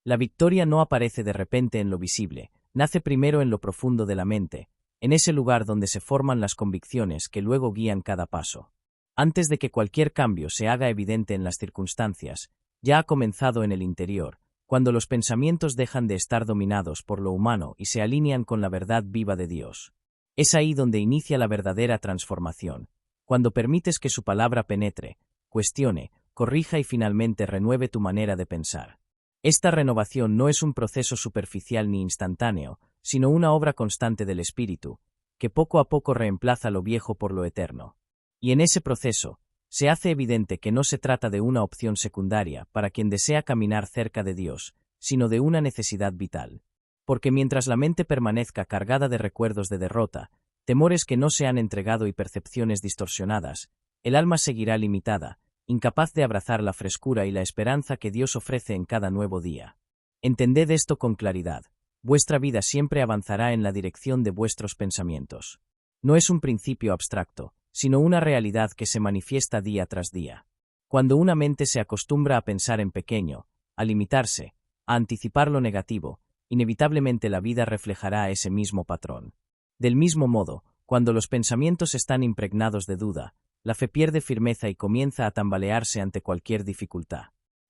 La victoria no aparece de repente en lo visible, nace primero en lo profundo de la mente, en ese lugar donde se forman las convicciones que luego guían cada paso. Antes de que cualquier cambio se haga evidente en las circunstancias, ya ha comenzado en el interior, cuando los pensamientos dejan de estar dominados por lo humano y se alinean con la verdad viva de Dios. Es ahí donde inicia la verdadera transformación, cuando permites que su palabra penetre, cuestione, corrija y finalmente renueve tu manera de pensar. Esta renovación no es un proceso superficial ni instantáneo, sino una obra constante del Espíritu, que poco a poco reemplaza lo viejo por lo eterno. Y en ese proceso, se hace evidente que no se trata de una opción secundaria para quien desea caminar cerca de Dios, sino de una necesidad vital. Porque mientras la mente permanezca cargada de recuerdos de derrota, temores que no se han entregado y percepciones distorsionadas, el alma seguirá limitada, incapaz de abrazar la frescura y la esperanza que Dios ofrece en cada nuevo día. Entended esto con claridad. Vuestra vida siempre avanzará en la dirección de vuestros pensamientos. No es un principio abstracto, sino una realidad que se manifiesta día tras día. Cuando una mente se acostumbra a pensar en pequeño, a limitarse, a anticipar lo negativo, inevitablemente la vida reflejará ese mismo patrón. Del mismo modo, cuando los pensamientos están impregnados de duda, la fe pierde firmeza y comienza a tambalearse ante cualquier dificultad.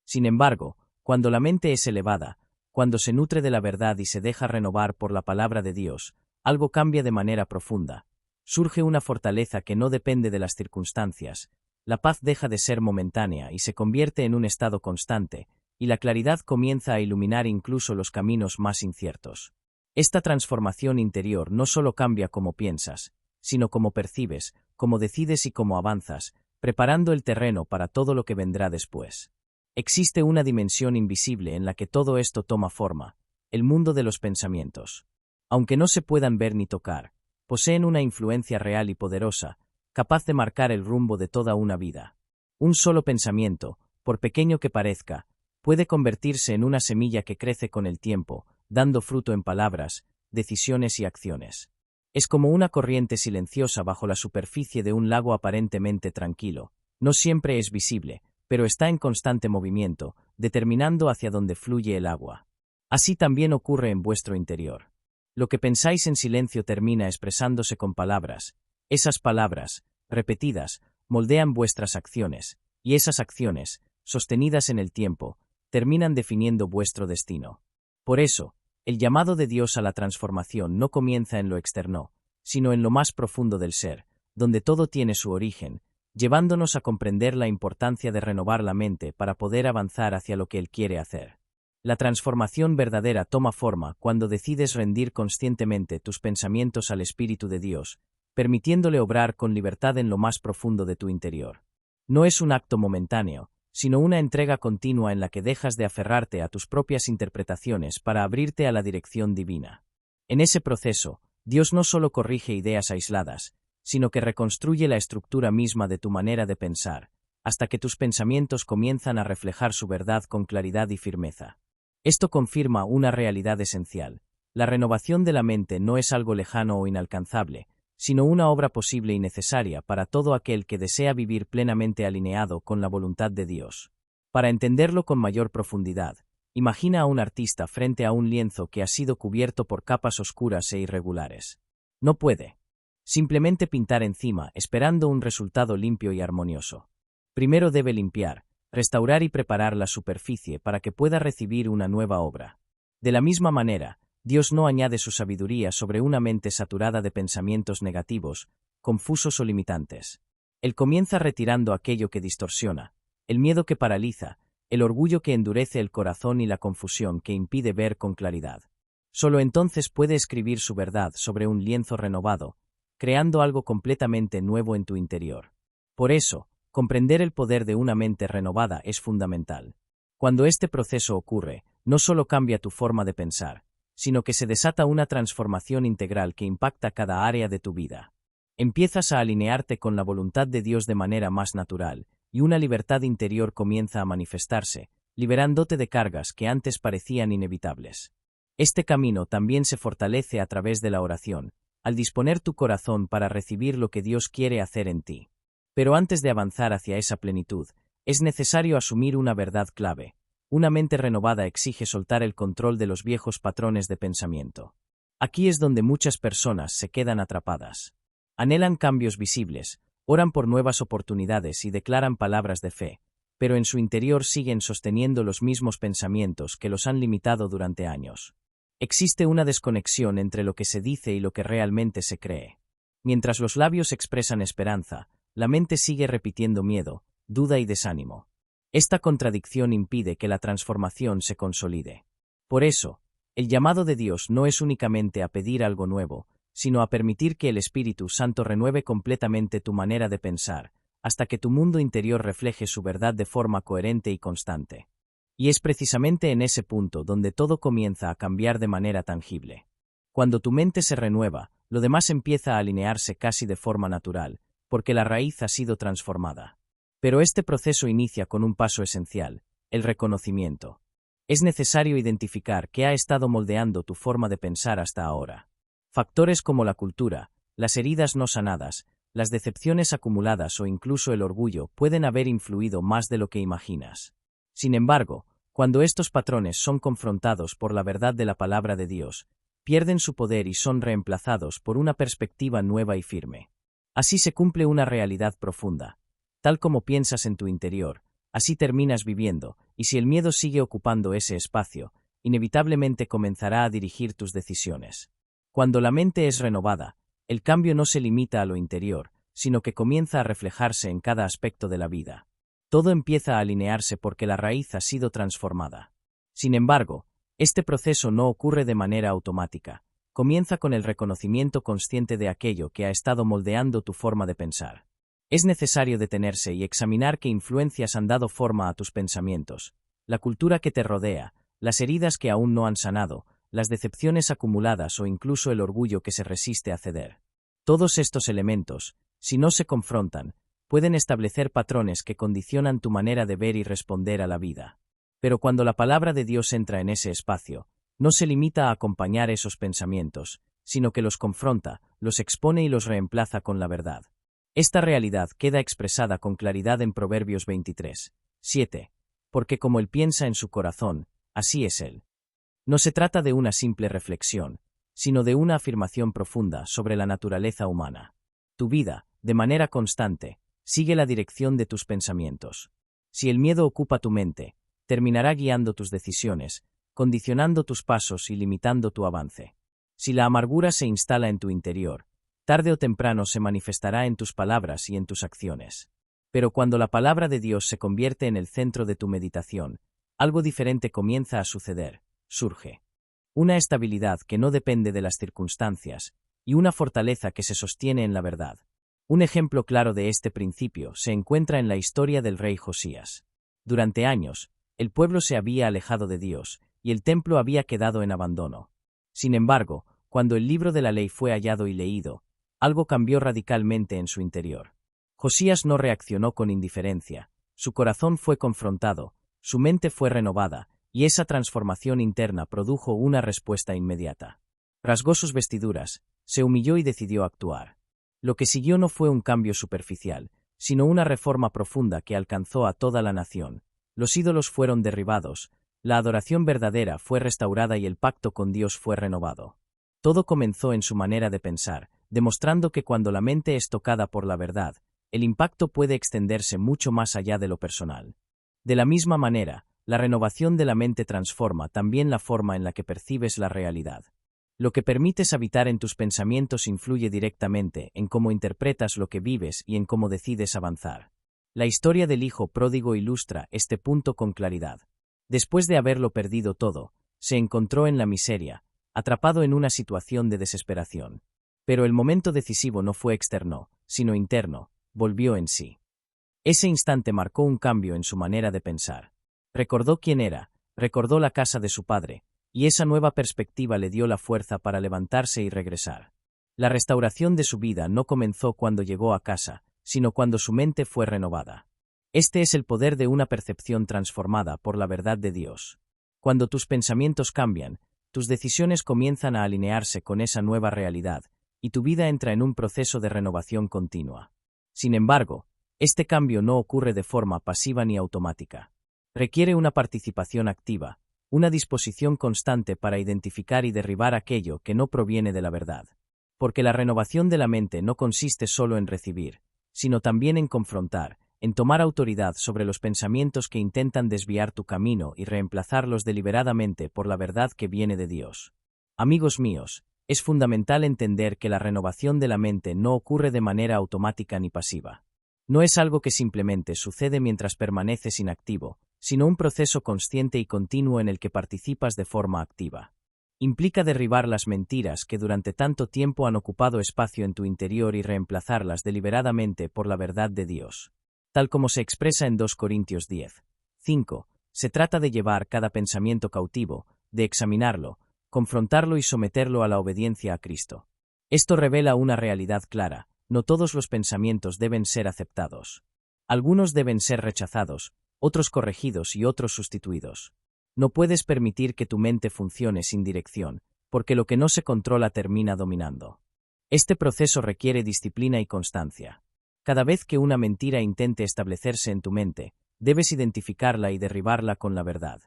Sin embargo, cuando la mente es elevada, cuando se nutre de la verdad y se deja renovar por la palabra de Dios, algo cambia de manera profunda. Surge una fortaleza que no depende de las circunstancias, la paz deja de ser momentánea y se convierte en un estado constante, y la claridad comienza a iluminar incluso los caminos más inciertos. Esta transformación interior no solo cambia cómo piensas, sino cómo percibes, cómo decides y cómo avanzas, preparando el terreno para todo lo que vendrá después. Existe una dimensión invisible en la que todo esto toma forma, el mundo de los pensamientos. Aunque no se puedan ver ni tocar, poseen una influencia real y poderosa, capaz de marcar el rumbo de toda una vida. Un solo pensamiento, por pequeño que parezca, puede convertirse en una semilla que crece con el tiempo, dando fruto en palabras, decisiones y acciones. Es como una corriente silenciosa bajo la superficie de un lago aparentemente tranquilo. No siempre es visible, pero está en constante movimiento, determinando hacia dónde fluye el agua. Así también ocurre en vuestro interior. Lo que pensáis en silencio termina expresándose con palabras. Esas palabras, repetidas, moldean vuestras acciones, y esas acciones, sostenidas en el tiempo, terminan definiendo vuestro destino. Por eso, el llamado de Dios a la transformación no comienza en lo externo, sino en lo más profundo del ser, donde todo tiene su origen, llevándonos a comprender la importancia de renovar la mente para poder avanzar hacia lo que Él quiere hacer. La transformación verdadera toma forma cuando decides rendir conscientemente tus pensamientos al Espíritu de Dios, permitiéndole obrar con libertad en lo más profundo de tu interior. No es un acto momentáneo, sino una entrega continua en la que dejas de aferrarte a tus propias interpretaciones para abrirte a la dirección divina. En ese proceso, Dios no solo corrige ideas aisladas, sino que reconstruye la estructura misma de tu manera de pensar, hasta que tus pensamientos comienzan a reflejar su verdad con claridad y firmeza. Esto confirma una realidad esencial. La renovación de la mente no es algo lejano o inalcanzable, sino una obra posible y necesaria para todo aquel que desea vivir plenamente alineado con la voluntad de Dios. Para entenderlo con mayor profundidad, imagina a un artista frente a un lienzo que ha sido cubierto por capas oscuras e irregulares. No puede simplemente pintar encima esperando un resultado limpio y armonioso. Primero debe limpiar, restaurar y preparar la superficie para que pueda recibir una nueva obra. De la misma manera, Dios no añade su sabiduría sobre una mente saturada de pensamientos negativos, confusos o limitantes. Él comienza retirando aquello que distorsiona, el miedo que paraliza, el orgullo que endurece el corazón y la confusión que impide ver con claridad. Solo entonces puede escribir su verdad sobre un lienzo renovado, creando algo completamente nuevo en tu interior. Por eso, comprender el poder de una mente renovada es fundamental. Cuando este proceso ocurre, no solo cambia tu forma de pensar, sino que se desata una transformación integral que impacta cada área de tu vida. Empiezas a alinearte con la voluntad de Dios de manera más natural, y una libertad interior comienza a manifestarse, liberándote de cargas que antes parecían inevitables. Este camino también se fortalece a través de la oración, al disponer tu corazón para recibir lo que Dios quiere hacer en ti. Pero antes de avanzar hacia esa plenitud, es necesario asumir una verdad clave. Una mente renovada exige soltar el control de los viejos patrones de pensamiento. Aquí es donde muchas personas se quedan atrapadas. Anhelan cambios visibles, oran por nuevas oportunidades y declaran palabras de fe, pero en su interior siguen sosteniendo los mismos pensamientos que los han limitado durante años. Existe una desconexión entre lo que se dice y lo que realmente se cree. Mientras los labios expresan esperanza, la mente sigue repitiendo miedo, duda y desánimo. Esta contradicción impide que la transformación se consolide. Por eso, el llamado de Dios no es únicamente a pedir algo nuevo, sino a permitir que el Espíritu Santo renueve completamente tu manera de pensar, hasta que tu mundo interior refleje su verdad de forma coherente y constante. Y es precisamente en ese punto donde todo comienza a cambiar de manera tangible. Cuando tu mente se renueva, lo demás empieza a alinearse casi de forma natural, porque la raíz ha sido transformada. Pero este proceso inicia con un paso esencial, el reconocimiento. Es necesario identificar qué ha estado moldeando tu forma de pensar hasta ahora. Factores como la cultura, las heridas no sanadas, las decepciones acumuladas o incluso el orgullo pueden haber influido más de lo que imaginas. Sin embargo, cuando estos patrones son confrontados por la verdad de la palabra de Dios, pierden su poder y son reemplazados por una perspectiva nueva y firme. Así se cumple una realidad profunda. Tal como piensas en tu interior, así terminas viviendo, y si el miedo sigue ocupando ese espacio, inevitablemente comenzará a dirigir tus decisiones. Cuando la mente es renovada, el cambio no se limita a lo interior, sino que comienza a reflejarse en cada aspecto de la vida. Todo empieza a alinearse porque la raíz ha sido transformada. Sin embargo, este proceso no ocurre de manera automática. Comienza con el reconocimiento consciente de aquello que ha estado moldeando tu forma de pensar. Es necesario detenerse y examinar qué influencias han dado forma a tus pensamientos, la cultura que te rodea, las heridas que aún no han sanado, las decepciones acumuladas o incluso el orgullo que se resiste a ceder. Todos estos elementos, si no se confrontan, pueden establecer patrones que condicionan tu manera de ver y responder a la vida. Pero cuando la palabra de Dios entra en ese espacio, no se limita a acompañar esos pensamientos, sino que los confronta, los expone y los reemplaza con la verdad. Esta realidad queda expresada con claridad en Proverbios 23, 7, porque como él piensa en su corazón, así es él. No se trata de una simple reflexión, sino de una afirmación profunda sobre la naturaleza humana. Tu vida, de manera constante, sigue la dirección de tus pensamientos. Si el miedo ocupa tu mente, terminará guiando tus decisiones, condicionando tus pasos y limitando tu avance. Si la amargura se instala en tu interior, tarde o temprano se manifestará en tus palabras y en tus acciones. Pero cuando la palabra de Dios se convierte en el centro de tu meditación, algo diferente comienza a suceder, surge. Una estabilidad que no depende de las circunstancias, y una fortaleza que se sostiene en la verdad. Un ejemplo claro de este principio se encuentra en la historia del rey Josías. Durante años, el pueblo se había alejado de Dios, y el templo había quedado en abandono. Sin embargo, cuando el libro de la ley fue hallado y leído, algo cambió radicalmente en su interior. Josías no reaccionó con indiferencia, su corazón fue confrontado, su mente fue renovada, y esa transformación interna produjo una respuesta inmediata. Rasgó sus vestiduras, se humilló y decidió actuar. Lo que siguió no fue un cambio superficial, sino una reforma profunda que alcanzó a toda la nación. Los ídolos fueron derribados, la adoración verdadera fue restaurada y el pacto con Dios fue renovado. Todo comenzó en su manera de pensar, demostrando que cuando la mente es tocada por la verdad, el impacto puede extenderse mucho más allá de lo personal. De la misma manera, la renovación de la mente transforma también la forma en la que percibes la realidad. Lo que permites habitar en tus pensamientos influye directamente en cómo interpretas lo que vives y en cómo decides avanzar. La historia del hijo pródigo ilustra este punto con claridad. Después de haberlo perdido todo, se encontró en la miseria, atrapado en una situación de desesperación. Pero el momento decisivo no fue externo, sino interno, volvió en sí. Ese instante marcó un cambio en su manera de pensar. Recordó quién era, recordó la casa de su padre, y esa nueva perspectiva le dio la fuerza para levantarse y regresar. La restauración de su vida no comenzó cuando llegó a casa, sino cuando su mente fue renovada. Este es el poder de una percepción transformada por la verdad de Dios. Cuando tus pensamientos cambian, tus decisiones comienzan a alinearse con esa nueva realidad, y tu vida entra en un proceso de renovación continua. Sin embargo, este cambio no ocurre de forma pasiva ni automática. Requiere una participación activa, una disposición constante para identificar y derribar aquello que no proviene de la verdad. Porque la renovación de la mente no consiste solo en recibir, sino también en confrontar, en tomar autoridad sobre los pensamientos que intentan desviar tu camino y reemplazarlos deliberadamente por la verdad que viene de Dios. Amigos míos, es fundamental entender que la renovación de la mente no ocurre de manera automática ni pasiva. No es algo que simplemente sucede mientras permaneces inactivo, sino un proceso consciente y continuo en el que participas de forma activa. Implica derribar las mentiras que durante tanto tiempo han ocupado espacio en tu interior y reemplazarlas deliberadamente por la verdad de Dios. Tal como se expresa en 2 Corintios 10:5, se trata de llevar cada pensamiento cautivo, de examinarlo, confrontarlo y someterlo a la obediencia a Cristo. Esto revela una realidad clara: no todos los pensamientos deben ser aceptados. Algunos deben ser rechazados, otros corregidos y otros sustituidos. No puedes permitir que tu mente funcione sin dirección, porque lo que no se controla termina dominando. Este proceso requiere disciplina y constancia. Cada vez que una mentira intente establecerse en tu mente, debes identificarla y derribarla con la verdad.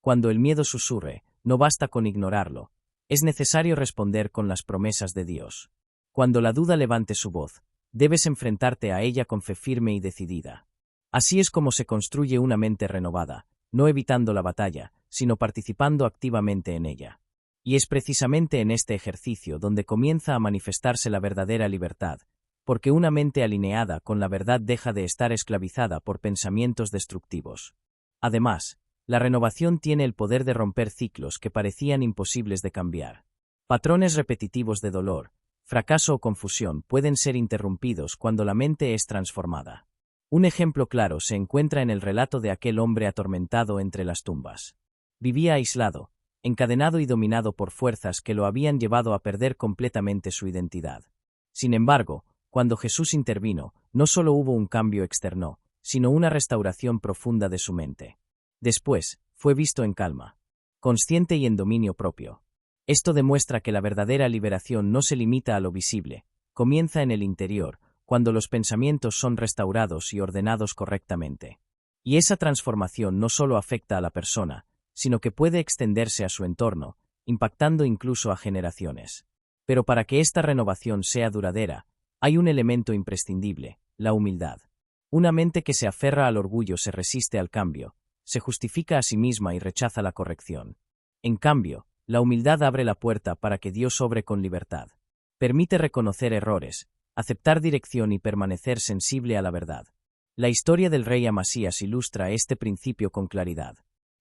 Cuando el miedo susurre, no basta con ignorarlo, es necesario responder con las promesas de Dios. Cuando la duda levante su voz, debes enfrentarte a ella con fe firme y decidida. Así es como se construye una mente renovada, no evitando la batalla, sino participando activamente en ella. Y es precisamente en este ejercicio donde comienza a manifestarse la verdadera libertad, porque una mente alineada con la verdad deja de estar esclavizada por pensamientos destructivos. Además, la renovación tiene el poder de romper ciclos que parecían imposibles de cambiar. Patrones repetitivos de dolor, fracaso o confusión pueden ser interrumpidos cuando la mente es transformada. Un ejemplo claro se encuentra en el relato de aquel hombre atormentado entre las tumbas. Vivía aislado, encadenado y dominado por fuerzas que lo habían llevado a perder completamente su identidad. Sin embargo, cuando Jesús intervino, no solo hubo un cambio externo, sino una restauración profunda de su mente. Después, fue visto en calma, consciente y en dominio propio. Esto demuestra que la verdadera liberación no se limita a lo visible, comienza en el interior, cuando los pensamientos son restaurados y ordenados correctamente. Y esa transformación no solo afecta a la persona, sino que puede extenderse a su entorno, impactando incluso a generaciones. Pero para que esta renovación sea duradera, hay un elemento imprescindible: la humildad. Una mente que se aferra al orgullo se resiste al cambio, se justifica a sí misma y rechaza la corrección. En cambio, la humildad abre la puerta para que Dios obre con libertad. Permite reconocer errores, aceptar dirección y permanecer sensible a la verdad. La historia del rey Amasías ilustra este principio con claridad.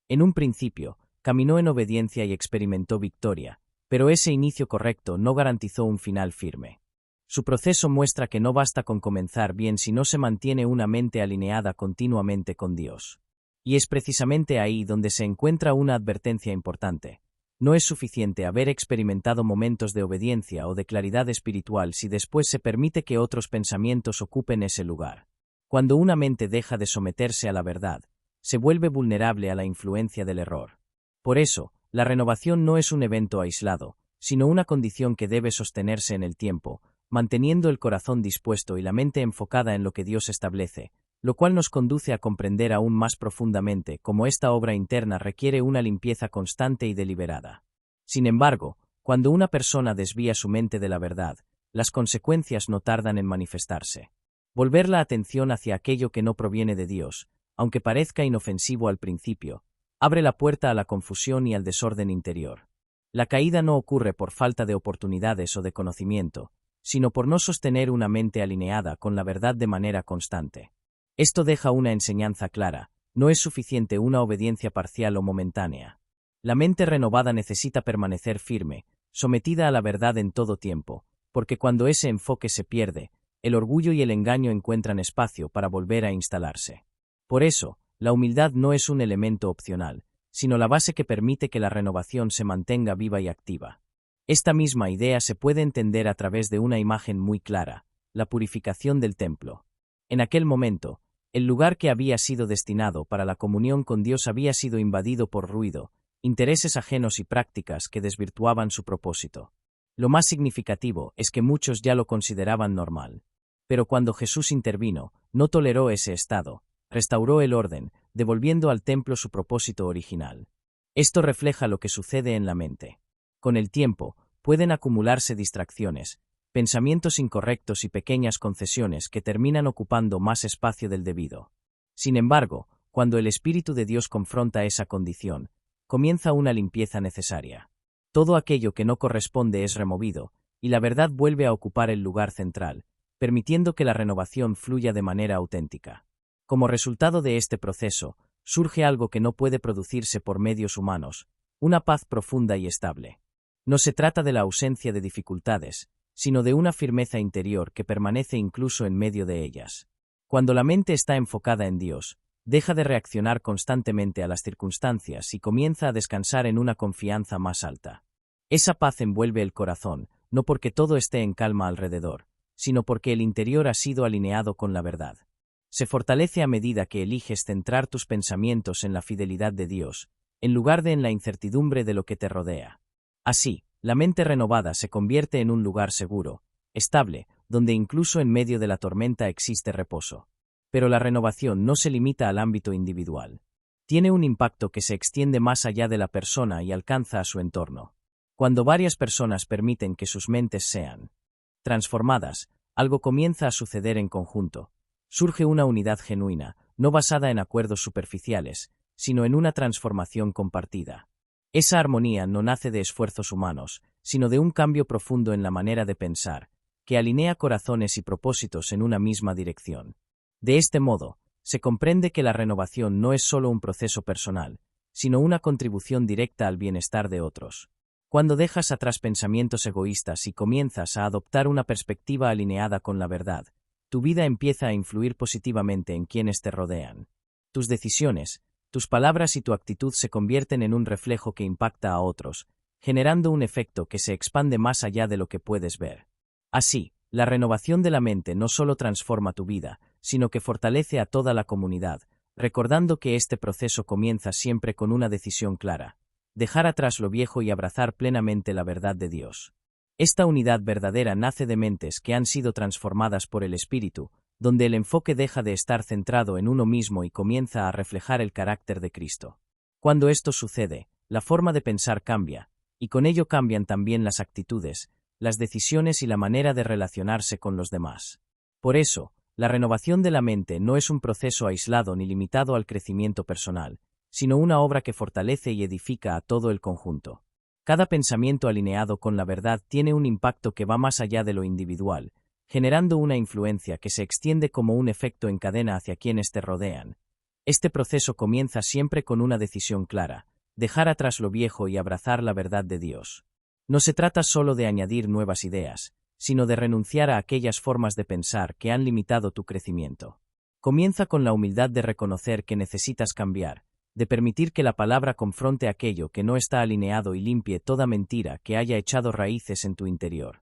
En un principio, caminó en obediencia y experimentó victoria, pero ese inicio correcto no garantizó un final firme. Su proceso muestra que no basta con comenzar bien si no se mantiene una mente alineada continuamente con Dios. Y es precisamente ahí donde se encuentra una advertencia importante. No es suficiente haber experimentado momentos de obediencia o de claridad espiritual si después se permite que otros pensamientos ocupen ese lugar. Cuando una mente deja de someterse a la verdad, se vuelve vulnerable a la influencia del error. Por eso, la renovación no es un evento aislado, sino una condición que debe sostenerse en el tiempo, manteniendo el corazón dispuesto y la mente enfocada en lo que Dios establece, lo cual nos conduce a comprender aún más profundamente cómo esta obra interna requiere una limpieza constante y deliberada. Sin embargo, cuando una persona desvía su mente de la verdad, las consecuencias no tardan en manifestarse. Volver la atención hacia aquello que no proviene de Dios, aunque parezca inofensivo al principio, abre la puerta a la confusión y al desorden interior. La caída no ocurre por falta de oportunidades o de conocimiento, sino por no sostener una mente alineada con la verdad de manera constante. Esto deja una enseñanza clara: no es suficiente una obediencia parcial o momentánea. La mente renovada necesita permanecer firme, sometida a la verdad en todo tiempo, porque cuando ese enfoque se pierde, el orgullo y el engaño encuentran espacio para volver a instalarse. Por eso, la humildad no es un elemento opcional, sino la base que permite que la renovación se mantenga viva y activa. Esta misma idea se puede entender a través de una imagen muy clara: la purificación del templo. En aquel momento, el lugar que había sido destinado para la comunión con Dios había sido invadido por ruido, intereses ajenos y prácticas que desvirtuaban su propósito. Lo más significativo es que muchos ya lo consideraban normal. Pero cuando Jesús intervino, no toleró ese estado, restauró el orden, devolviendo al templo su propósito original. Esto refleja lo que sucede en la mente. Con el tiempo, pueden acumularse distracciones, pensamientos incorrectos y pequeñas concesiones que terminan ocupando más espacio del debido. Sin embargo, cuando el Espíritu de Dios confronta esa condición, comienza una limpieza necesaria. Todo aquello que no corresponde es removido, y la verdad vuelve a ocupar el lugar central, permitiendo que la renovación fluya de manera auténtica. Como resultado de este proceso, surge algo que no puede producirse por medios humanos, una paz profunda y estable. No se trata de la ausencia de dificultades, sino de una firmeza interior que permanece incluso en medio de ellas. Cuando la mente está enfocada en Dios, deja de reaccionar constantemente a las circunstancias y comienza a descansar en una confianza más alta. Esa paz envuelve el corazón, no porque todo esté en calma alrededor, sino porque el interior ha sido alineado con la verdad. Se fortalece a medida que eliges centrar tus pensamientos en la fidelidad de Dios, en lugar de en la incertidumbre de lo que te rodea. Así, la mente renovada se convierte en un lugar seguro, estable, donde incluso en medio de la tormenta existe reposo. Pero la renovación no se limita al ámbito individual. Tiene un impacto que se extiende más allá de la persona y alcanza a su entorno. Cuando varias personas permiten que sus mentes sean transformadas, algo comienza a suceder en conjunto. Surge una unidad genuina, no basada en acuerdos superficiales, sino en una transformación compartida. Esa armonía no nace de esfuerzos humanos, sino de un cambio profundo en la manera de pensar, que alinea corazones y propósitos en una misma dirección. De este modo, se comprende que la renovación no es solo un proceso personal, sino una contribución directa al bienestar de otros. Cuando dejas atrás pensamientos egoístas y comienzas a adoptar una perspectiva alineada con la verdad, tu vida empieza a influir positivamente en quienes te rodean. Tus decisiones, tus palabras y tu actitud se convierten en un reflejo que impacta a otros, generando un efecto que se expande más allá de lo que puedes ver. Así, la renovación de la mente no solo transforma tu vida, sino que fortalece a toda la comunidad, recordando que este proceso comienza siempre con una decisión clara: dejar atrás lo viejo y abrazar plenamente la verdad de Dios. Esta unidad verdadera nace de mentes que han sido transformadas por el Espíritu, donde el enfoque deja de estar centrado en uno mismo y comienza a reflejar el carácter de Cristo. Cuando esto sucede, la forma de pensar cambia, y con ello cambian también las actitudes, las decisiones y la manera de relacionarse con los demás. Por eso, la renovación de la mente no es un proceso aislado ni limitado al crecimiento personal, sino una obra que fortalece y edifica a todo el conjunto. Cada pensamiento alineado con la verdad tiene un impacto que va más allá de lo individual, generando una influencia que se extiende como un efecto en cadena hacia quienes te rodean. Este proceso comienza siempre con una decisión clara: dejar atrás lo viejo y abrazar la verdad de Dios. No se trata solo de añadir nuevas ideas, sino de renunciar a aquellas formas de pensar que han limitado tu crecimiento. Comienza con la humildad de reconocer que necesitas cambiar, de permitir que la palabra confronte aquello que no está alineado y limpie toda mentira que haya echado raíces en tu interior.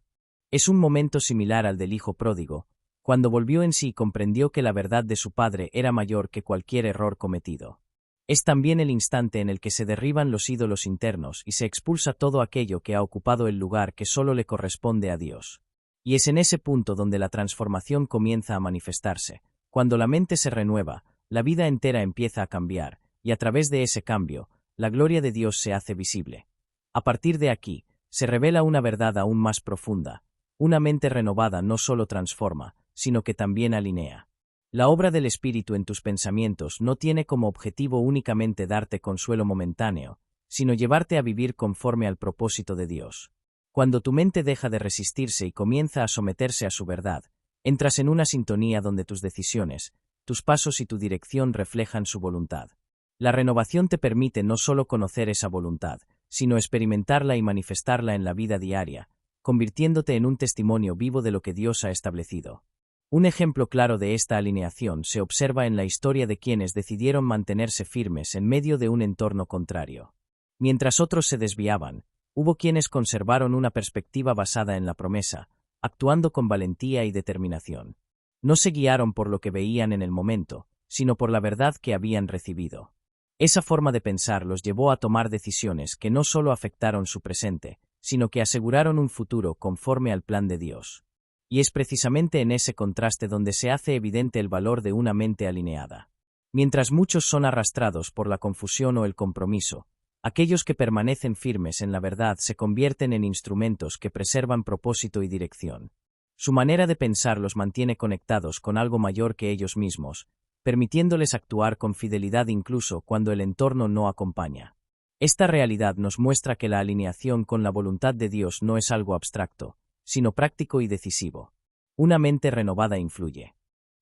Es un momento similar al del hijo pródigo, cuando volvió en sí y comprendió que la verdad de su padre era mayor que cualquier error cometido. Es también el instante en el que se derriban los ídolos internos y se expulsa todo aquello que ha ocupado el lugar que solo le corresponde a Dios. Y es en ese punto donde la transformación comienza a manifestarse. Cuando la mente se renueva, la vida entera empieza a cambiar, y a través de ese cambio, la gloria de Dios se hace visible. A partir de aquí, se revela una verdad aún más profunda: una mente renovada no solo transforma, sino que también alinea. La obra del Espíritu en tus pensamientos no tiene como objetivo únicamente darte consuelo momentáneo, sino llevarte a vivir conforme al propósito de Dios. Cuando tu mente deja de resistirse y comienza a someterse a su verdad, entras en una sintonía donde tus decisiones, tus pasos y tu dirección reflejan su voluntad. La renovación te permite no solo conocer esa voluntad, sino experimentarla y manifestarla en la vida diaria, convirtiéndote en un testimonio vivo de lo que Dios ha establecido. Un ejemplo claro de esta alineación se observa en la historia de quienes decidieron mantenerse firmes en medio de un entorno contrario. Mientras otros se desviaban, hubo quienes conservaron una perspectiva basada en la promesa, actuando con valentía y determinación. No se guiaron por lo que veían en el momento, sino por la verdad que habían recibido. Esa forma de pensar los llevó a tomar decisiones que no solo afectaron su presente, sino que aseguraron un futuro conforme al plan de Dios. Y es precisamente en ese contraste donde se hace evidente el valor de una mente alineada. Mientras muchos son arrastrados por la confusión o el compromiso, aquellos que permanecen firmes en la verdad se convierten en instrumentos que preservan propósito y dirección. Su manera de pensar los mantiene conectados con algo mayor que ellos mismos, permitiéndoles actuar con fidelidad incluso cuando el entorno no acompaña. Esta realidad nos muestra que la alineación con la voluntad de Dios no es algo abstracto, sino práctico y decisivo. Una mente renovada influye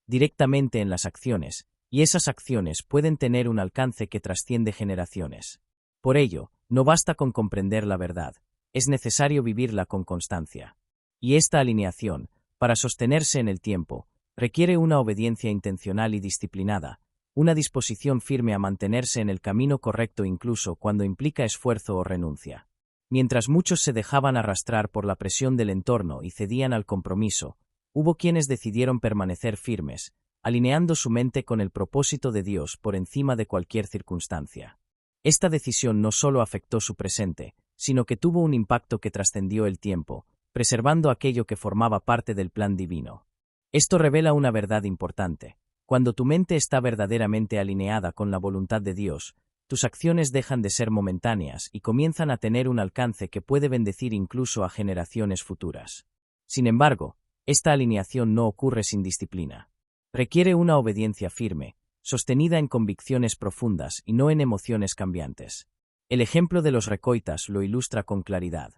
directamente en las acciones, y esas acciones pueden tener un alcance que trasciende generaciones. Por ello, no basta con comprender la verdad, es necesario vivirla con constancia. Y esta alineación, para sostenerse en el tiempo, requiere una obediencia intencional y disciplinada, una disposición firme a mantenerse en el camino correcto incluso cuando implica esfuerzo o renuncia. Mientras muchos se dejaban arrastrar por la presión del entorno y cedían al compromiso, hubo quienes decidieron permanecer firmes, alineando su mente con el propósito de Dios por encima de cualquier circunstancia. Esta decisión no solo afectó su presente, sino que tuvo un impacto que trascendió el tiempo, preservando aquello que formaba parte del plan divino. Esto revela una verdad importante. Cuando tu mente está verdaderamente alineada con la voluntad de Dios, tus acciones dejan de ser momentáneas y comienzan a tener un alcance que puede bendecir incluso a generaciones futuras. Sin embargo, esta alineación no ocurre sin disciplina. Requiere una obediencia firme, sostenida en convicciones profundas y no en emociones cambiantes. El ejemplo de los recoitas lo ilustra con claridad.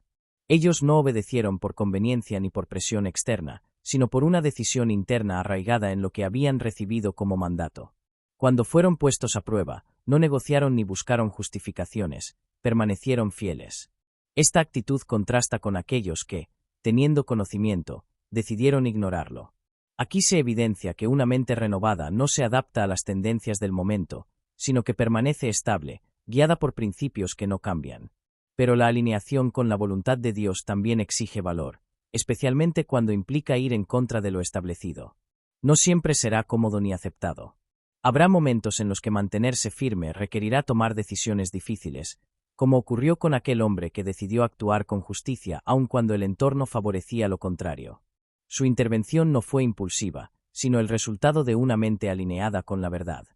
Ellos no obedecieron por conveniencia ni por presión externa, sino por una decisión interna arraigada en lo que habían recibido como mandato. Cuando fueron puestos a prueba, no negociaron ni buscaron justificaciones, permanecieron fieles. Esta actitud contrasta con aquellos que, teniendo conocimiento, decidieron ignorarlo. Aquí se evidencia que una mente renovada no se adapta a las tendencias del momento, sino que permanece estable, guiada por principios que no cambian. Pero la alineación con la voluntad de Dios también exige valor, especialmente cuando implica ir en contra de lo establecido. No siempre será cómodo ni aceptado. Habrá momentos en los que mantenerse firme requerirá tomar decisiones difíciles, como ocurrió con aquel hombre que decidió actuar con justicia aun cuando el entorno favorecía lo contrario. Su intervención no fue impulsiva, sino el resultado de una mente alineada con la verdad.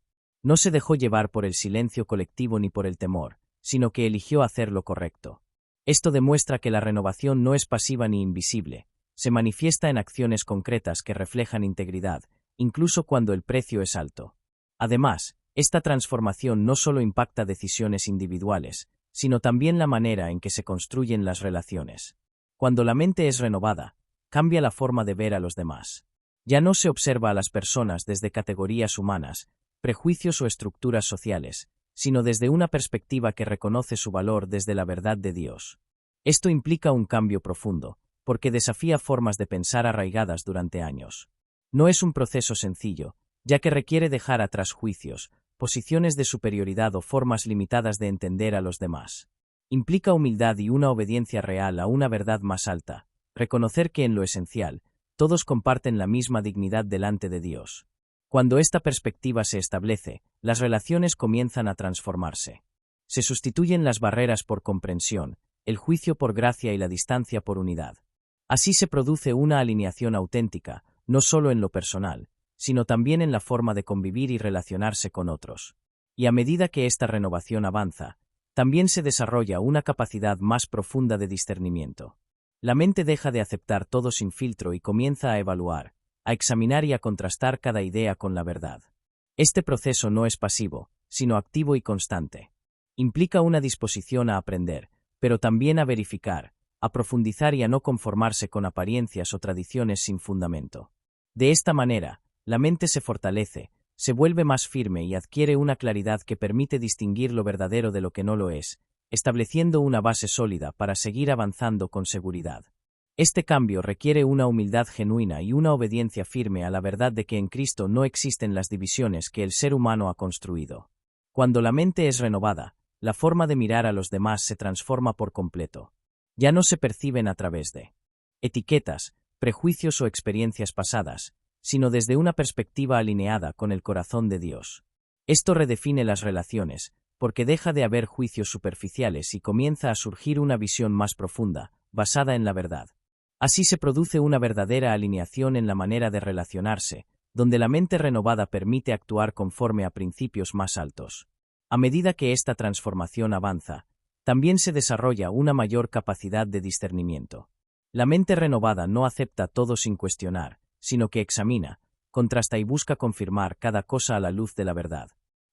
No se dejó llevar por el silencio colectivo ni por el temor, sino que eligió hacer lo correcto. Esto demuestra que la renovación no es pasiva ni invisible, se manifiesta en acciones concretas que reflejan integridad, incluso cuando el precio es alto. Además, esta transformación no solo impacta decisiones individuales, sino también la manera en que se construyen las relaciones. Cuando la mente es renovada, cambia la forma de ver a los demás. Ya no se observa a las personas desde categorías humanas, prejuicios o estructuras sociales, sino desde una perspectiva que reconoce su valor desde la verdad de Dios. Esto implica un cambio profundo, porque desafía formas de pensar arraigadas durante años. No es un proceso sencillo, ya que requiere dejar atrás juicios, posiciones de superioridad o formas limitadas de entender a los demás. Implica humildad y una obediencia real a una verdad más alta, reconocer que en lo esencial, todos comparten la misma dignidad delante de Dios. Cuando esta perspectiva se establece, las relaciones comienzan a transformarse. Se sustituyen las barreras por comprensión, el juicio por gracia y la distancia por unidad. Así se produce una alineación auténtica, no solo en lo personal, sino también en la forma de convivir y relacionarse con otros. Y a medida que esta renovación avanza, también se desarrolla una capacidad más profunda de discernimiento. La mente deja de aceptar todo sin filtro y comienza a evaluar, a examinar y a contrastar cada idea con la verdad. Este proceso no es pasivo, sino activo y constante. Implica una disposición a aprender, pero también a verificar, a profundizar y a no conformarse con apariencias o tradiciones sin fundamento. De esta manera, la mente se fortalece, se vuelve más firme y adquiere una claridad que permite distinguir lo verdadero de lo que no lo es, estableciendo una base sólida para seguir avanzando con seguridad. Este cambio requiere una humildad genuina y una obediencia firme a la verdad de que en Cristo no existen las divisiones que el ser humano ha construido. Cuando la mente es renovada, la forma de mirar a los demás se transforma por completo. Ya no se perciben a través de etiquetas, prejuicios o experiencias pasadas, sino desde una perspectiva alineada con el corazón de Dios. Esto redefine las relaciones, porque deja de haber juicios superficiales y comienza a surgir una visión más profunda, basada en la verdad. Así se produce una verdadera alineación en la manera de relacionarse, donde la mente renovada permite actuar conforme a principios más altos. A medida que esta transformación avanza, también se desarrolla una mayor capacidad de discernimiento. La mente renovada no acepta todo sin cuestionar, sino que examina, contrasta y busca confirmar cada cosa a la luz de la verdad.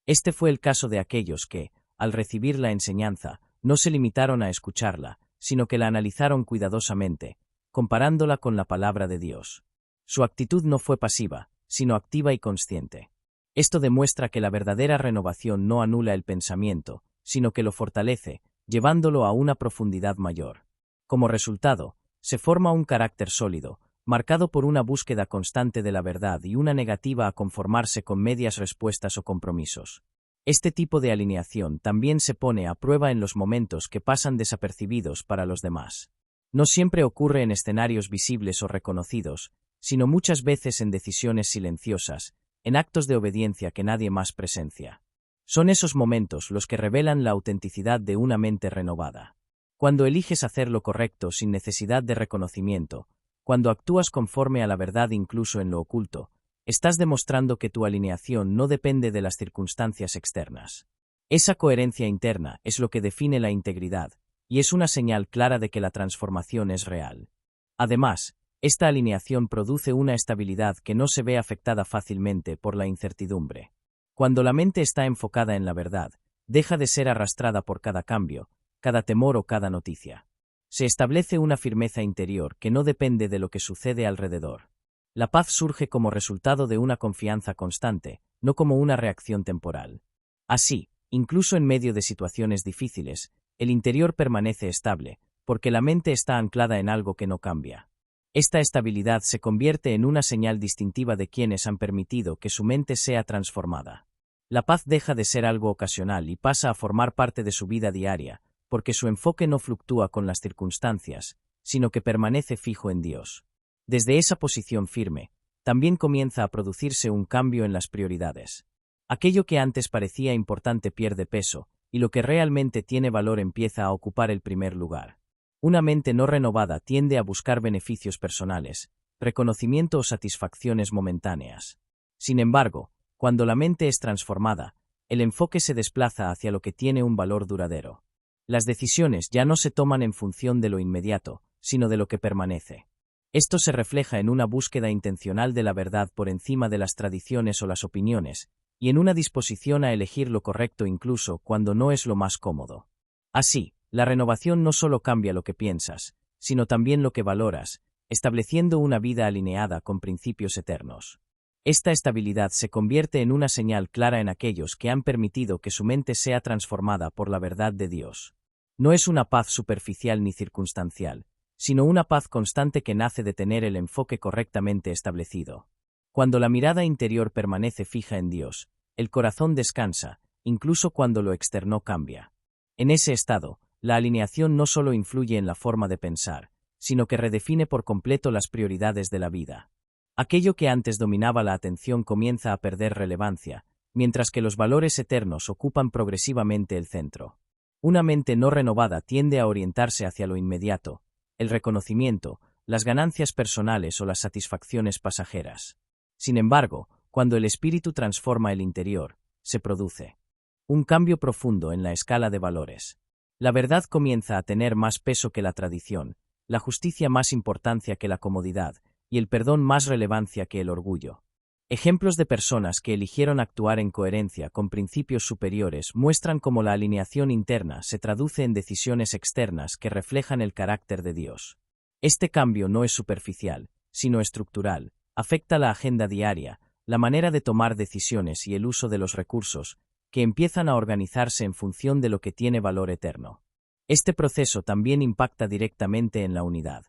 Este fue el caso de aquellos que, al recibir la enseñanza, no se limitaron a escucharla, sino que la analizaron cuidadosamente, comparándola con la palabra de Dios. Su actitud no fue pasiva, sino activa y consciente. Esto demuestra que la verdadera renovación no anula el pensamiento, sino que lo fortalece, llevándolo a una profundidad mayor. Como resultado, se forma un carácter sólido, marcado por una búsqueda constante de la verdad y una negativa a conformarse con medias respuestas o compromisos. Este tipo de alineación también se pone a prueba en los momentos que pasan desapercibidos para los demás. No siempre ocurre en escenarios visibles o reconocidos, sino muchas veces en decisiones silenciosas, en actos de obediencia que nadie más presencia. Son esos momentos los que revelan la autenticidad de una mente renovada. Cuando eliges hacer lo correcto sin necesidad de reconocimiento, cuando actúas conforme a la verdad incluso en lo oculto, estás demostrando que tu alineación no depende de las circunstancias externas. Esa coherencia interna es lo que define la integridad, y es una señal clara de que la transformación es real. Además, esta alineación produce una estabilidad que no se ve afectada fácilmente por la incertidumbre. Cuando la mente está enfocada en la verdad, deja de ser arrastrada por cada cambio, cada temor o cada noticia. Se establece una firmeza interior que no depende de lo que sucede alrededor. La paz surge como resultado de una confianza constante, no como una reacción temporal. Así, incluso en medio de situaciones difíciles, el interior permanece estable, porque la mente está anclada en algo que no cambia. Esta estabilidad se convierte en una señal distintiva de quienes han permitido que su mente sea transformada. La paz deja de ser algo ocasional y pasa a formar parte de su vida diaria, porque su enfoque no fluctúa con las circunstancias, sino que permanece fijo en Dios. Desde esa posición firme, también comienza a producirse un cambio en las prioridades. Aquello que antes parecía importante pierde peso, y lo que realmente tiene valor empieza a ocupar el primer lugar. Una mente no renovada tiende a buscar beneficios personales, reconocimiento o satisfacciones momentáneas. Sin embargo, cuando la mente es transformada, el enfoque se desplaza hacia lo que tiene un valor duradero. Las decisiones ya no se toman en función de lo inmediato, sino de lo que permanece. Esto se refleja en una búsqueda intencional de la verdad por encima de las tradiciones o las opiniones, y en una disposición a elegir lo correcto incluso cuando no es lo más cómodo. Así, la renovación no solo cambia lo que piensas, sino también lo que valoras, estableciendo una vida alineada con principios eternos. Esta estabilidad se convierte en una señal clara en aquellos que han permitido que su mente sea transformada por la verdad de Dios. No es una paz superficial ni circunstancial, sino una paz constante que nace de tener el enfoque correctamente establecido. Cuando la mirada interior permanece fija en Dios, el corazón descansa, incluso cuando lo externo cambia. En ese estado, la alineación no solo influye en la forma de pensar, sino que redefine por completo las prioridades de la vida. Aquello que antes dominaba la atención comienza a perder relevancia, mientras que los valores eternos ocupan progresivamente el centro. Una mente no renovada tiende a orientarse hacia lo inmediato, el reconocimiento, las ganancias personales o las satisfacciones pasajeras. Sin embargo, cuando el espíritu transforma el interior, se produce un cambio profundo en la escala de valores. La verdad comienza a tener más peso que la tradición, la justicia más importancia que la comodidad, y el perdón más relevancia que el orgullo. Ejemplos de personas que eligieron actuar en coherencia con principios superiores muestran cómo la alineación interna se traduce en decisiones externas que reflejan el carácter de Dios. Este cambio no es superficial, sino estructural, afecta la agenda diaria, la manera de tomar decisiones y el uso de los recursos, que empiezan a organizarse en función de lo que tiene valor eterno. Este proceso también impacta directamente en la unidad.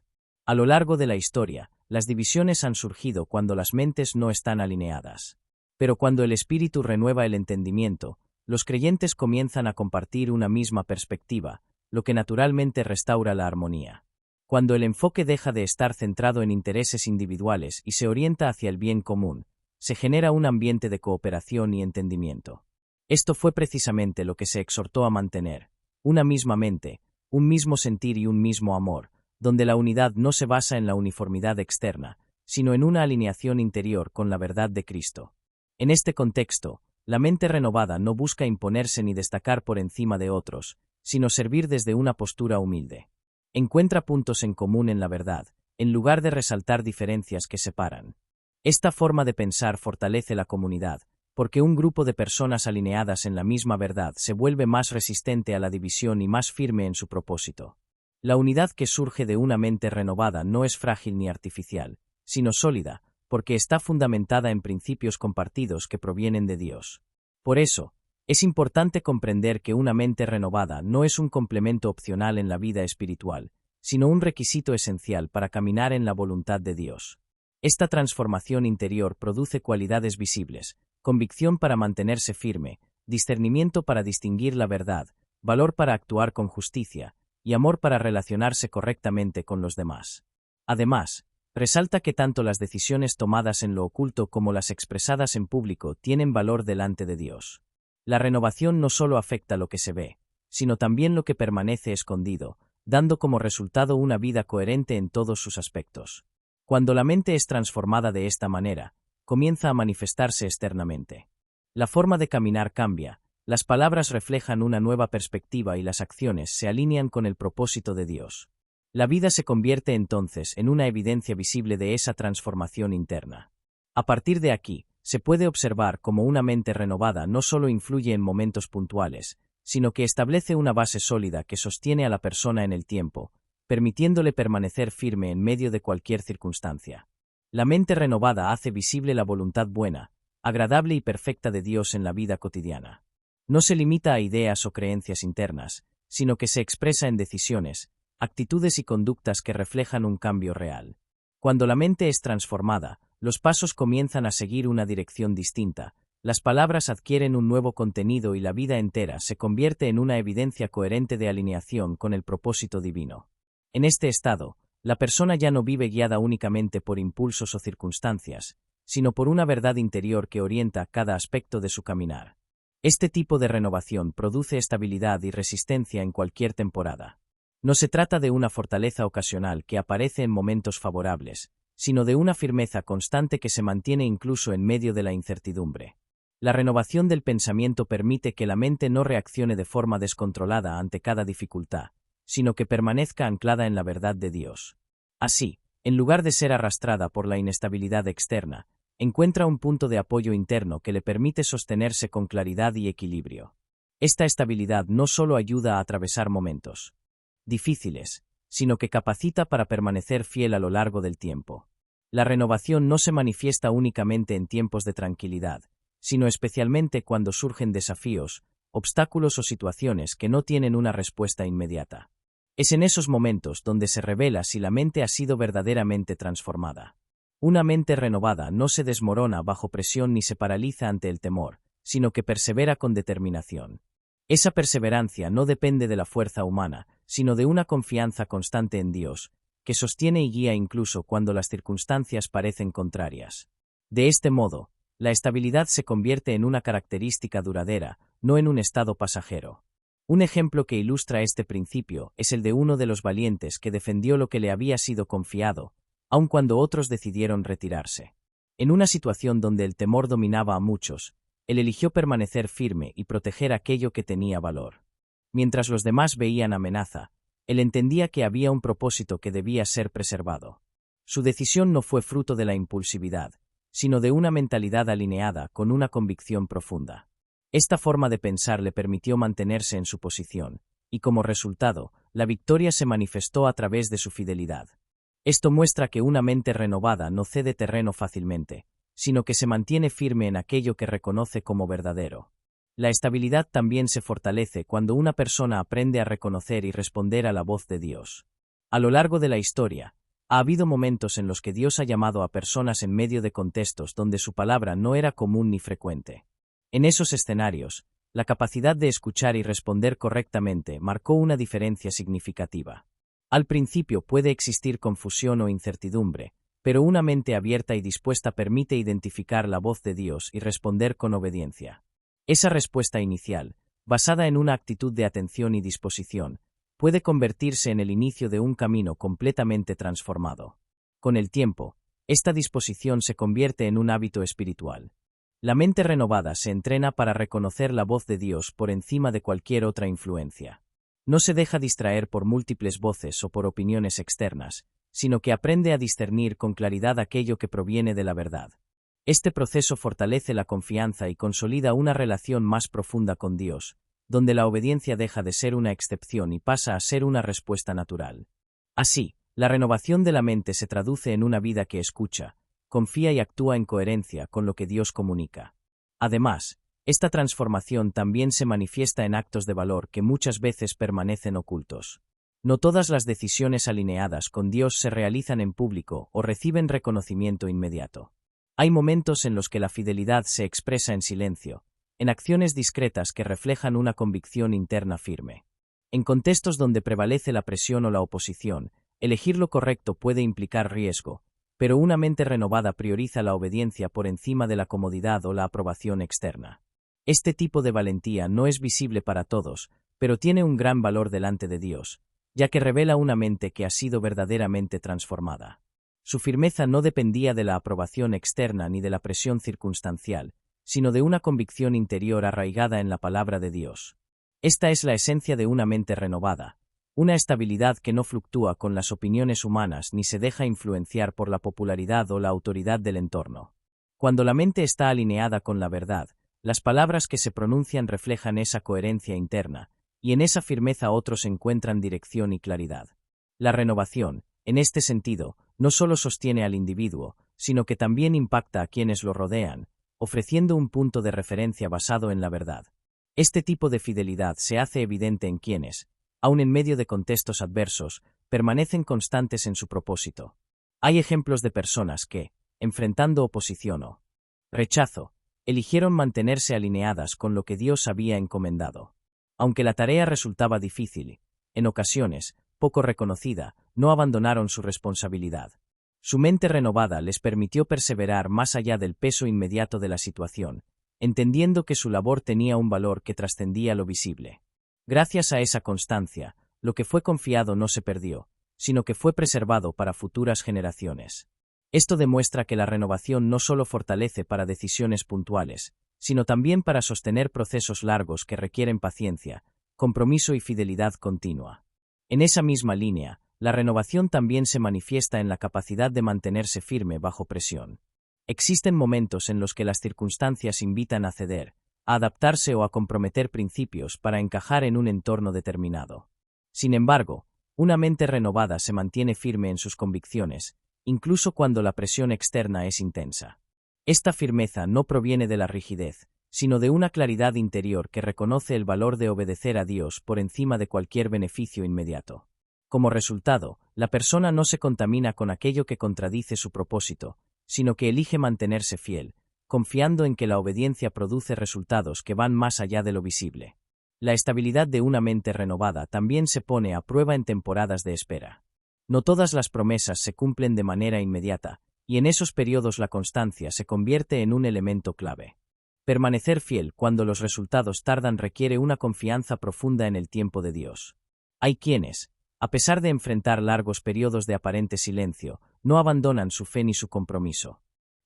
A lo largo de la historia, las divisiones han surgido cuando las mentes no están alineadas. Pero cuando el espíritu renueva el entendimiento, los creyentes comienzan a compartir una misma perspectiva, lo que naturalmente restaura la armonía. Cuando el enfoque deja de estar centrado en intereses individuales y se orienta hacia el bien común, se genera un ambiente de cooperación y entendimiento. Esto fue precisamente lo que se exhortó a mantener: una misma mente, un mismo sentir y un mismo amor, donde la unidad no se basa en la uniformidad externa, sino en una alineación interior con la verdad de Cristo. En este contexto, la mente renovada no busca imponerse ni destacar por encima de otros, sino servir desde una postura humilde. Encuentra puntos en común en la verdad, en lugar de resaltar diferencias que separan. Esta forma de pensar fortalece la comunidad, porque un grupo de personas alineadas en la misma verdad se vuelve más resistente a la división y más firme en su propósito. La unidad que surge de una mente renovada no es frágil ni artificial, sino sólida, porque está fundamentada en principios compartidos que provienen de Dios. Por eso, es importante comprender que una mente renovada no es un complemento opcional en la vida espiritual, sino un requisito esencial para caminar en la voluntad de Dios. Esta transformación interior produce cualidades visibles: convicción para mantenerse firme, discernimiento para distinguir la verdad, valor para actuar con justicia, y amor para relacionarse correctamente con los demás. Además, resalta que tanto las decisiones tomadas en lo oculto como las expresadas en público tienen valor delante de Dios. La renovación no solo afecta lo que se ve, sino también lo que permanece escondido, dando como resultado una vida coherente en todos sus aspectos. Cuando la mente es transformada de esta manera, comienza a manifestarse externamente. La forma de caminar cambia, las palabras reflejan una nueva perspectiva y las acciones se alinean con el propósito de Dios. La vida se convierte entonces en una evidencia visible de esa transformación interna. A partir de aquí, se puede observar cómo una mente renovada no solo influye en momentos puntuales, sino que establece una base sólida que sostiene a la persona en el tiempo, permitiéndole permanecer firme en medio de cualquier circunstancia. La mente renovada hace visible la voluntad buena, agradable y perfecta de Dios en la vida cotidiana. No se limita a ideas o creencias internas, sino que se expresa en decisiones, actitudes y conductas que reflejan un cambio real. Cuando la mente es transformada, los pasos comienzan a seguir una dirección distinta, las palabras adquieren un nuevo contenido y la vida entera se convierte en una evidencia coherente de alineación con el propósito divino. En este estado, la persona ya no vive guiada únicamente por impulsos o circunstancias, sino por una verdad interior que orienta cada aspecto de su caminar. Este tipo de renovación produce estabilidad y resistencia en cualquier temporada. No se trata de una fortaleza ocasional que aparece en momentos favorables, sino de una firmeza constante que se mantiene incluso en medio de la incertidumbre. La renovación del pensamiento permite que la mente no reaccione de forma descontrolada ante cada dificultad, sino que permanezca anclada en la verdad de Dios. Así, en lugar de ser arrastrada por la inestabilidad externa, encuentra un punto de apoyo interno que le permite sostenerse con claridad y equilibrio. Esta estabilidad no solo ayuda a atravesar momentos difíciles, sino que capacita para permanecer fiel a lo largo del tiempo. La renovación no se manifiesta únicamente en tiempos de tranquilidad, sino especialmente cuando surgen desafíos, obstáculos o situaciones que no tienen una respuesta inmediata. Es en esos momentos donde se revela si la mente ha sido verdaderamente transformada. Una mente renovada no se desmorona bajo presión ni se paraliza ante el temor, sino que persevera con determinación. Esa perseverancia no depende de la fuerza humana, sino de una confianza constante en Dios, que sostiene y guía incluso cuando las circunstancias parecen contrarias. De este modo, la estabilidad se convierte en una característica duradera, no en un estado pasajero. Un ejemplo que ilustra este principio es el de uno de los valientes que defendió lo que le había sido confiado, aun cuando otros decidieron retirarse. En una situación donde el temor dominaba a muchos, él eligió permanecer firme y proteger aquello que tenía valor. Mientras los demás veían amenaza, él entendía que había un propósito que debía ser preservado. Su decisión no fue fruto de la impulsividad, sino de una mentalidad alineada con una convicción profunda. Esta forma de pensar le permitió mantenerse en su posición, y como resultado, la victoria se manifestó a través de su fidelidad. Esto muestra que una mente renovada no cede terreno fácilmente, sino que se mantiene firme en aquello que reconoce como verdadero. La estabilidad también se fortalece cuando una persona aprende a reconocer y responder a la voz de Dios. A lo largo de la historia, ha habido momentos en los que Dios ha llamado a personas en medio de contextos donde su palabra no era común ni frecuente. En esos escenarios, la capacidad de escuchar y responder correctamente marcó una diferencia significativa. Al principio puede existir confusión o incertidumbre, pero una mente abierta y dispuesta permite identificar la voz de Dios y responder con obediencia. Esa respuesta inicial, basada en una actitud de atención y disposición, puede convertirse en el inicio de un camino completamente transformado. Con el tiempo, Esta disposición se convierte en un hábito espiritual. La mente renovada se entrena para reconocer la voz de Dios por encima de cualquier otra influencia. No se deja distraer por múltiples voces o por opiniones externas, sino que aprende a discernir con claridad aquello que proviene de la verdad. Este proceso fortalece la confianza y consolida una relación más profunda con Dios, donde la obediencia deja de ser una excepción y pasa a ser una respuesta natural. Así, la renovación de la mente se traduce en una vida que escucha, confía y actúa en coherencia con lo que Dios comunica. Además, esta transformación también se manifiesta en actos de valor que muchas veces permanecen ocultos. No todas las decisiones alineadas con Dios se realizan en público o reciben reconocimiento inmediato. Hay momentos en los que la fidelidad se expresa en silencio, en acciones discretas que reflejan una convicción interna firme. En contextos donde prevalece la presión o la oposición, elegir lo correcto puede implicar riesgo, pero una mente renovada prioriza la obediencia por encima de la comodidad o la aprobación externa. Este tipo de valentía no es visible para todos, pero tiene un gran valor delante de Dios, ya que revela una mente que ha sido verdaderamente transformada. Su firmeza no dependía de la aprobación externa ni de la presión circunstancial, sino de una convicción interior arraigada en la palabra de Dios. Esta es la esencia de una mente renovada, una estabilidad que no fluctúa con las opiniones humanas ni se deja influenciar por la popularidad o la autoridad del entorno. Cuando la mente está alineada con la verdad, las palabras que se pronuncian reflejan esa coherencia interna, y en esa firmeza otros encuentran dirección y claridad. La renovación, en este sentido, no solo sostiene al individuo, sino que también impacta a quienes lo rodean, ofreciendo un punto de referencia basado en la verdad. Este tipo de fidelidad se hace evidente en quienes, aun en medio de contextos adversos, permanecen constantes en su propósito. Hay ejemplos de personas que, enfrentando oposición o rechazo, eligieron mantenerse alineadas con lo que Dios había encomendado. Aunque la tarea resultaba difícil, en ocasiones, poco reconocida, no abandonaron su responsabilidad. Su mente renovada les permitió perseverar más allá del peso inmediato de la situación, entendiendo que su labor tenía un valor que trascendía lo visible. Gracias a esa constancia, lo que fue confiado no se perdió, sino que fue preservado para futuras generaciones. Esto demuestra que la renovación no solo fortalece para decisiones puntuales, sino también para sostener procesos largos que requieren paciencia, compromiso y fidelidad continua. En esa misma línea, la renovación también se manifiesta en la capacidad de mantenerse firme bajo presión. Existen momentos en los que las circunstancias invitan a ceder, a adaptarse o a comprometer principios para encajar en un entorno determinado. Sin embargo, una mente renovada se mantiene firme en sus convicciones, incluso cuando la presión externa es intensa. Esta firmeza no proviene de la rigidez, sino de una claridad interior que reconoce el valor de obedecer a Dios por encima de cualquier beneficio inmediato. Como resultado, la persona no se contamina con aquello que contradice su propósito, sino que elige mantenerse fiel, confiando en que la obediencia produce resultados que van más allá de lo visible. La estabilidad de una mente renovada también se pone a prueba en temporadas de espera. No todas las promesas se cumplen de manera inmediata, y en esos periodos la constancia se convierte en un elemento clave. Permanecer fiel cuando los resultados tardan requiere una confianza profunda en el tiempo de Dios. Hay quienes, a pesar de enfrentar largos periodos de aparente silencio, no abandonan su fe ni su compromiso.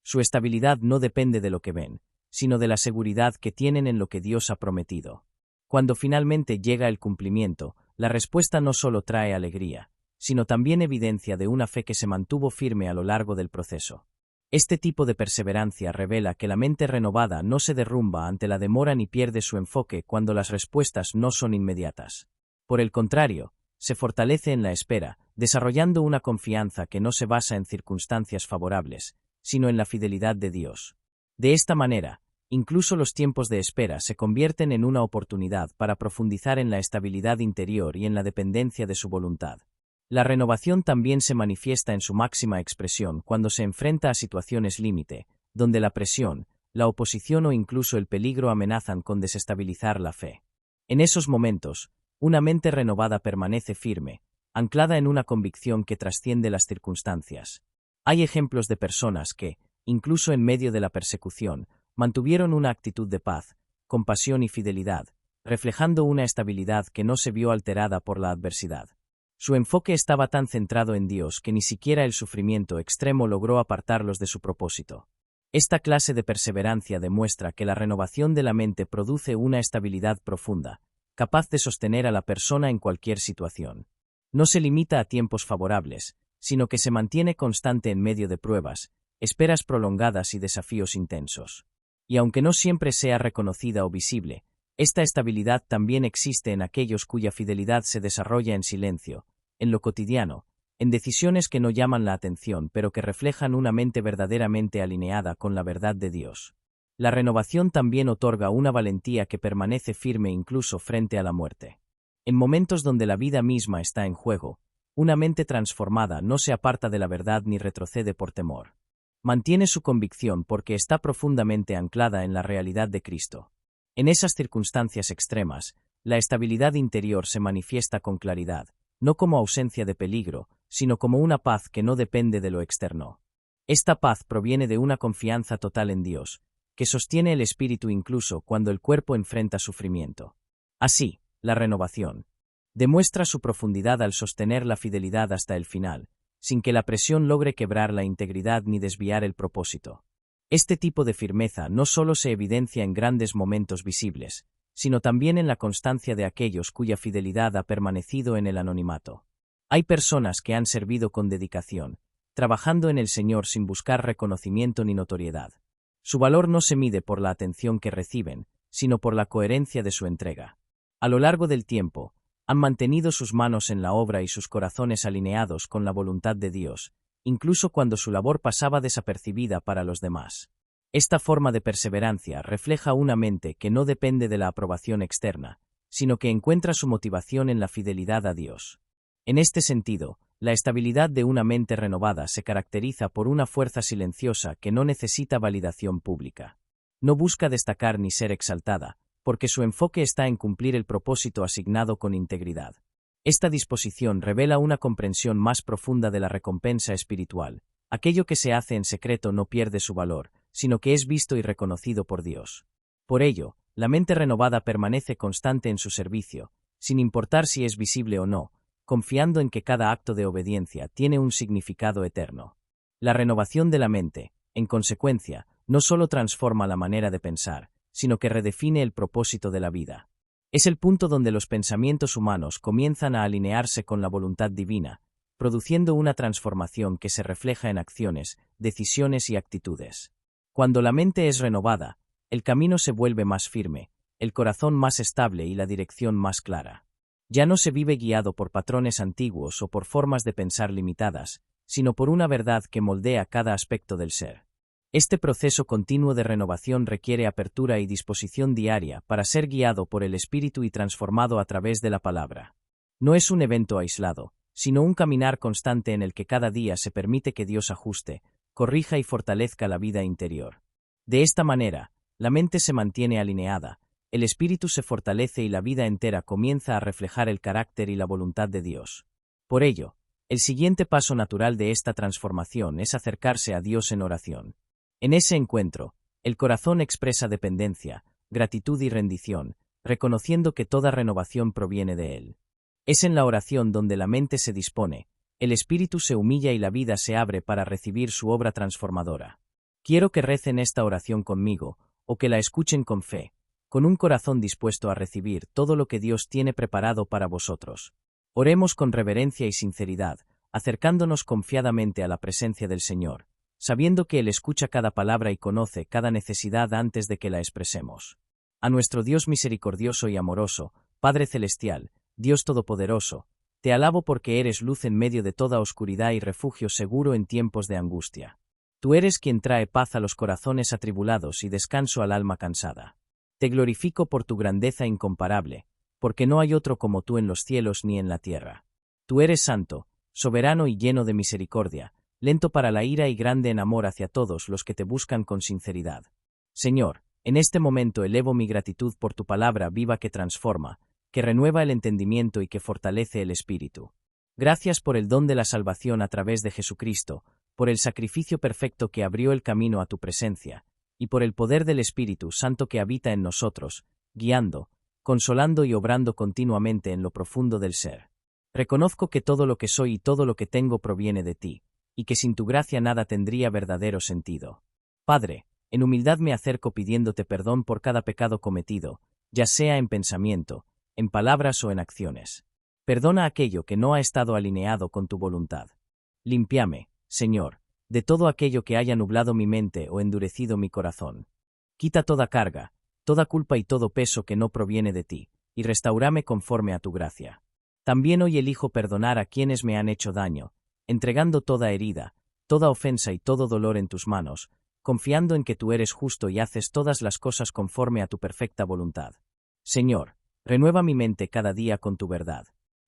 Su estabilidad no depende de lo que ven, sino de la seguridad que tienen en lo que Dios ha prometido. Cuando finalmente llega el cumplimiento, la respuesta no solo trae alegría, sino también evidencia de una fe que se mantuvo firme a lo largo del proceso. Este tipo de perseverancia revela que la mente renovada no se derrumba ante la demora ni pierde su enfoque cuando las respuestas no son inmediatas. Por el contrario, se fortalece en la espera, desarrollando una confianza que no se basa en circunstancias favorables, sino en la fidelidad de Dios. De esta manera, incluso los tiempos de espera se convierten en una oportunidad para profundizar en la estabilidad interior y en la dependencia de su voluntad. La renovación también se manifiesta en su máxima expresión cuando se enfrenta a situaciones límite, donde la presión, la oposición o incluso el peligro amenazan con desestabilizar la fe. En esos momentos, una mente renovada permanece firme, anclada en una convicción que trasciende las circunstancias. Hay ejemplos de personas que, incluso en medio de la persecución, mantuvieron una actitud de paz, compasión y fidelidad, reflejando una estabilidad que no se vio alterada por la adversidad. Su enfoque estaba tan centrado en Dios que ni siquiera el sufrimiento extremo logró apartarlos de su propósito. Esta clase de perseverancia demuestra que la renovación de la mente produce una estabilidad profunda, capaz de sostener a la persona en cualquier situación. No se limita a tiempos favorables, sino que se mantiene constante en medio de pruebas, esperas prolongadas y desafíos intensos. Y aunque no siempre sea reconocida o visible, esta estabilidad también existe en aquellos cuya fidelidad se desarrolla en silencio, en lo cotidiano, en decisiones que no llaman la atención pero que reflejan una mente verdaderamente alineada con la verdad de Dios. La renovación también otorga una valentía que permanece firme incluso frente a la muerte. En momentos donde la vida misma está en juego, una mente transformada no se aparta de la verdad ni retrocede por temor. Mantiene su convicción porque está profundamente anclada en la realidad de Cristo. En esas circunstancias extremas, la estabilidad interior se manifiesta con claridad, no como ausencia de peligro, sino como una paz que no depende de lo externo. Esta paz proviene de una confianza total en Dios, que sostiene el espíritu incluso cuando el cuerpo enfrenta sufrimiento. Así, la renovación demuestra su profundidad al sostener la fidelidad hasta el final, sin que la presión logre quebrar la integridad ni desviar el propósito. Este tipo de firmeza no solo se evidencia en grandes momentos visibles, sino también en la constancia de aquellos cuya fidelidad ha permanecido en el anonimato. Hay personas que han servido con dedicación, trabajando en el Señor sin buscar reconocimiento ni notoriedad. Su valor no se mide por la atención que reciben, sino por la coherencia de su entrega. A lo largo del tiempo, han mantenido sus manos en la obra y sus corazones alineados con la voluntad de Dios, incluso cuando su labor pasaba desapercibida para los demás. Esta forma de perseverancia refleja una mente que no depende de la aprobación externa, sino que encuentra su motivación en la fidelidad a Dios. En este sentido, la estabilidad de una mente renovada se caracteriza por una fuerza silenciosa que no necesita validación pública. No busca destacar ni ser exaltada, porque su enfoque está en cumplir el propósito asignado con integridad. Esta disposición revela una comprensión más profunda de la recompensa espiritual. Aquello que se hace en secreto no pierde su valor, sino que es visto y reconocido por Dios. Por ello, la mente renovada permanece constante en su servicio, sin importar si es visible o no, confiando en que cada acto de obediencia tiene un significado eterno. La renovación de la mente, en consecuencia, no solo transforma la manera de pensar, sino que redefine el propósito de la vida. Es el punto donde los pensamientos humanos comienzan a alinearse con la voluntad divina, produciendo una transformación que se refleja en acciones, decisiones y actitudes. Cuando la mente es renovada, el camino se vuelve más firme, el corazón más estable y la dirección más clara. Ya no se vive guiado por patrones antiguos o por formas de pensar limitadas, sino por una verdad que moldea cada aspecto del ser. Este proceso continuo de renovación requiere apertura y disposición diaria para ser guiado por el Espíritu y transformado a través de la palabra. No es un evento aislado, sino un caminar constante en el que cada día se permite que Dios ajuste, corrija y fortalezca la vida interior. De esta manera, la mente se mantiene alineada, el espíritu se fortalece y la vida entera comienza a reflejar el carácter y la voluntad de Dios. Por ello, el siguiente paso natural de esta transformación es acercarse a Dios en oración. En ese encuentro, el corazón expresa dependencia, gratitud y rendición, reconociendo que toda renovación proviene de Él. Es en la oración donde la mente se dispone, el espíritu se humilla y la vida se abre para recibir su obra transformadora. Quiero que recen esta oración conmigo, o que la escuchen con fe, con un corazón dispuesto a recibir todo lo que Dios tiene preparado para vosotros. Oremos con reverencia y sinceridad, acercándonos confiadamente a la presencia del Señor, sabiendo que Él escucha cada palabra y conoce cada necesidad antes de que la expresemos. A nuestro Dios misericordioso y amoroso, Padre Celestial, Dios Todopoderoso, te alabo porque eres luz en medio de toda oscuridad y refugio seguro en tiempos de angustia. Tú eres quien trae paz a los corazones atribulados y descanso al alma cansada. Te glorifico por tu grandeza incomparable, porque no hay otro como tú en los cielos ni en la tierra. Tú eres santo, soberano y lleno de misericordia, lento para la ira y grande en amor hacia todos los que te buscan con sinceridad. Señor, en este momento elevo mi gratitud por tu palabra viva que transforma, que renueva el entendimiento y que fortalece el espíritu. Gracias por el don de la salvación a través de Jesucristo, por el sacrificio perfecto que abrió el camino a tu presencia, y por el poder del Espíritu Santo que habita en nosotros, guiando, consolando y obrando continuamente en lo profundo del ser. Reconozco que todo lo que soy y todo lo que tengo proviene de ti, y que sin tu gracia nada tendría verdadero sentido. Padre, en humildad me acerco pidiéndote perdón por cada pecado cometido, ya sea en pensamiento, en palabras o en acciones. Perdona aquello que no ha estado alineado con tu voluntad. Límpiame, Señor, de todo aquello que haya nublado mi mente o endurecido mi corazón. Quita toda carga, toda culpa y todo peso que no proviene de ti, y restaurame conforme a tu gracia. También hoy elijo perdonar a quienes me han hecho daño, entregando toda herida, toda ofensa y todo dolor en tus manos, confiando en que tú eres justo y haces todas las cosas conforme a tu perfecta voluntad. Señor, renueva mi mente cada día con tu verdad.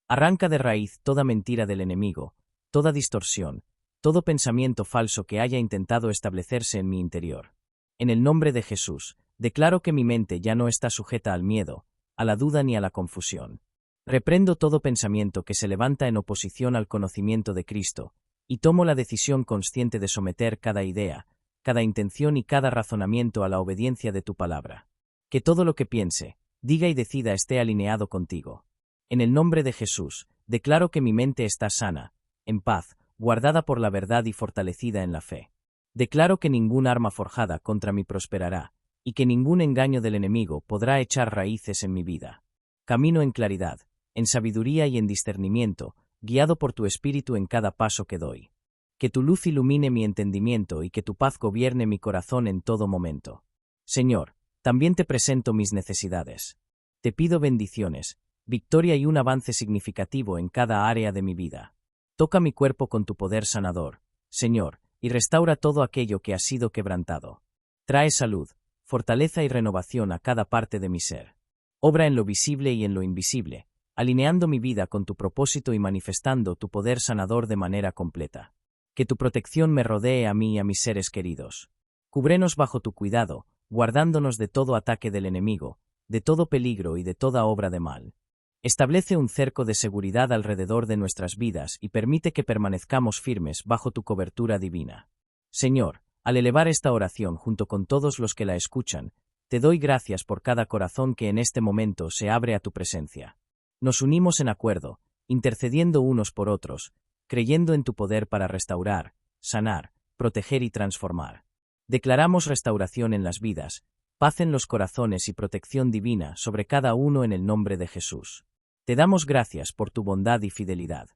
Arranca de raíz toda mentira del enemigo, toda distorsión, todo pensamiento falso que haya intentado establecerse en mi interior. En el nombre de Jesús, declaro que mi mente ya no está sujeta al miedo, a la duda ni a la confusión. Reprendo todo pensamiento que se levanta en oposición al conocimiento de Cristo, y tomo la decisión consciente de someter cada idea, cada intención y cada razonamiento a la obediencia de tu palabra. Que todo lo que piense, diga y decida esté alineado contigo. En el nombre de Jesús, declaro que mi mente está sana, en paz, guardada por la verdad y fortalecida en la fe. Declaro que ningún arma forjada contra mí prosperará, y que ningún engaño del enemigo podrá echar raíces en mi vida. Camino en claridad, en sabiduría y en discernimiento, guiado por tu espíritu en cada paso que doy. Que tu luz ilumine mi entendimiento y que tu paz gobierne mi corazón en todo momento. Señor, también te presento mis necesidades. Te pido bendiciones, victoria y un avance significativo en cada área de mi vida. Toca mi cuerpo con tu poder sanador, Señor, y restaura todo aquello que ha sido quebrantado. Trae salud, fortaleza y renovación a cada parte de mi ser. Obra en lo visible y en lo invisible, alineando mi vida con tu propósito y manifestando tu poder sanador de manera completa. Que tu protección me rodee a mí y a mis seres queridos. Cúbrenos bajo tu cuidado, guardándonos de todo ataque del enemigo, de todo peligro y de toda obra de mal. Establece un cerco de seguridad alrededor de nuestras vidas y permite que permanezcamos firmes bajo tu cobertura divina. Señor, al elevar esta oración junto con todos los que la escuchan, te doy gracias por cada corazón que en este momento se abre a tu presencia. Nos unimos en acuerdo, intercediendo unos por otros, creyendo en tu poder para restaurar, sanar, proteger y transformar. Declaramos restauración en las vidas, paz en los corazones y protección divina sobre cada uno en el nombre de Jesús. Te damos gracias por tu bondad y fidelidad.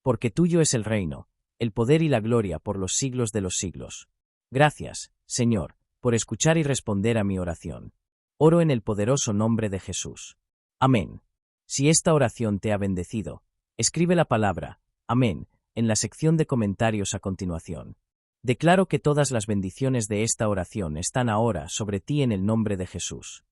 Porque tuyo es el reino, el poder y la gloria por los siglos de los siglos. Gracias, Señor, por escuchar y responder a mi oración. Oro en el poderoso nombre de Jesús. Amén. Si esta oración te ha bendecido, escribe la palabra Amén en la sección de comentarios a continuación. Declaro que todas las bendiciones de esta oración están ahora sobre ti en el nombre de Jesús.